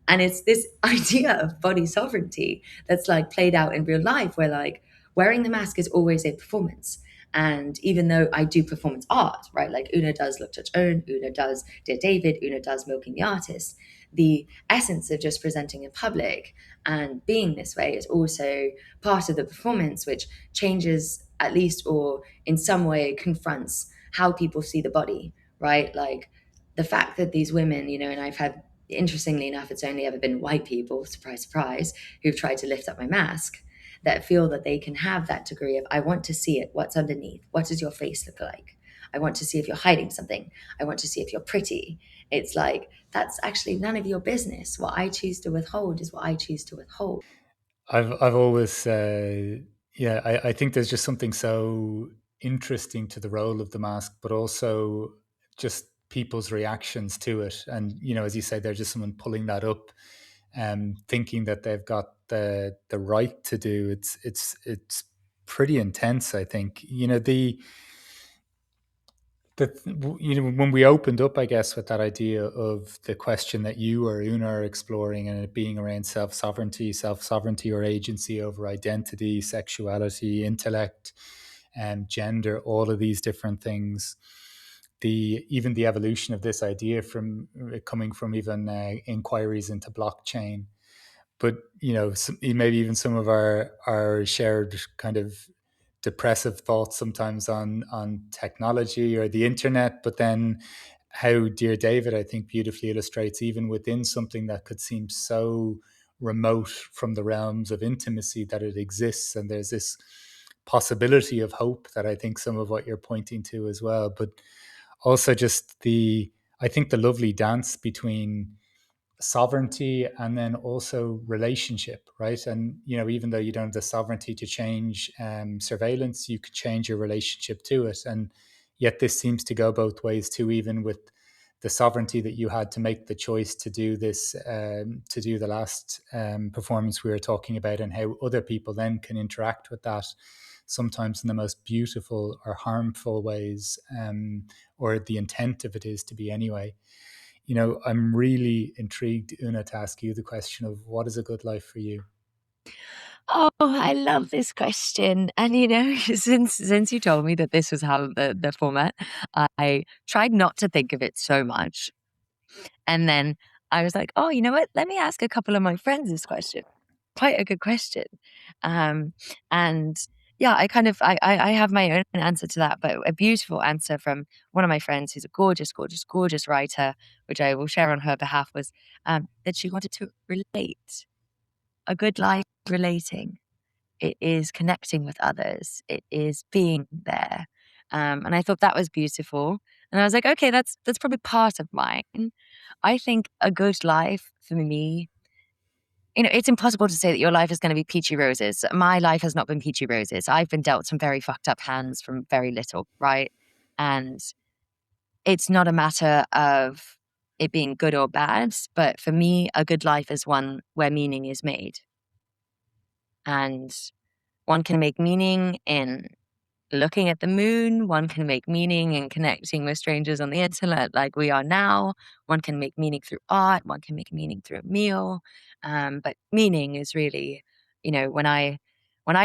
And it's this idea of body sovereignty that's like played out in real life, where like wearing the mask is always a performance. And even though I do performance art, right, like OONA does Look Touch Own, OONA does Dear David, OONA does Milking the Artist, the essence of just presenting in public and being this way is also part of the performance, which changes at least or in some way confronts how people see the body, right? Like the fact that these women, and I've had, interestingly enough, it's only ever been white people, surprise, surprise, who've tried to lift up my mask, that feel that they can have that degree of, I want to see it. What's underneath? What does your face look like? I want to see if you're hiding something. I want to see if you're pretty. It's like, that's actually none of your business. What I choose to withhold is what I choose to withhold. I've always yeah, I think there's just something so interesting to the role of the mask, but also just people's reactions to it. And as you say, there's just someone pulling that up, thinking that they've got the right to do. It's pretty intense. I think when we opened up, I guess, with that idea of the question that you or Una are exploring, and it being around self sovereignty or agency over identity, sexuality, intellect, and gender, all of these different things. Even the evolution of this idea from coming from even inquiries into blockchain, but maybe even some of our shared kind of depressive thoughts sometimes on technology or the internet, but then how Dear David, I think, beautifully illustrates, even within something that could seem so remote from the realms of intimacy, that it exists, and there's this possibility of hope that I think some of what you're pointing to as well. But also just I think the lovely dance between sovereignty and then also relationship, right? And even though you don't have the sovereignty to change surveillance, you could change your relationship to it. And yet this seems to go both ways too, even with the sovereignty that you had to make the choice to do this, to do the last performance we were talking about, and how other people then can interact with that, sometimes in the most beautiful or harmful ways, or the intent of it is to be anyway. I'm really intrigued, Una, to ask you the question of what is a good life for you? Oh, I love this question. And since you told me that this was how the format, I tried not to think of it so much. And then I was like, oh, you know what? Let me ask a couple of my friends this question. Quite a good question. Um, and yeah, I have my own answer to that, but a beautiful answer from one of my friends who's a gorgeous, gorgeous, gorgeous writer, which I will share on her behalf, was that she wanted to relate. A good life relating. It is connecting with others. It is being there. And I thought that was beautiful. And I was like, okay, that's probably part of mine. I think a good life for me, it's impossible to say that your life is going to be peachy roses. My life has not been peachy roses. I've been dealt some very fucked up hands from very little, right? And it's not a matter of it being good or bad, but for me, a good life is one where meaning is made. And one can make meaning in looking at the moon. One can make meaning in connecting with strangers on the internet like we are now. One can make meaning through art. One can make meaning through a meal. But meaning is really, when I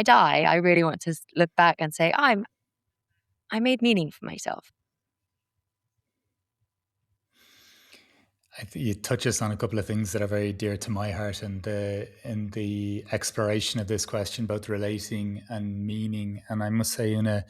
die, I really want to look back and say, I made meaning for myself. I think you touch us on a couple of things that are very dear to my heart, and in the exploration of this question, both relating and meaning. And I must say, Una,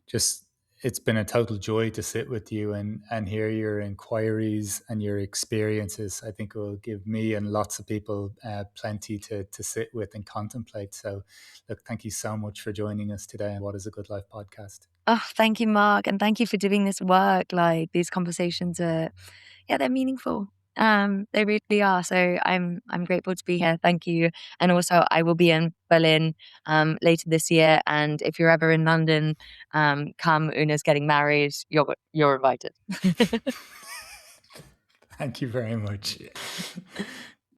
just it's been a total joy to sit with you and hear your inquiries and your experiences. I think it will give me and lots of people plenty to sit with and contemplate. So, look, thank you so much for joining us today on What is a Good Life podcast. Oh, thank you, Mark. And thank you for doing this work. Like these conversations they're meaningful. They really are. So I'm grateful to be here. Thank you. And also I will be in Berlin later this year. And if you're ever in London, come. Una's getting married. You're invited. Thank you very much.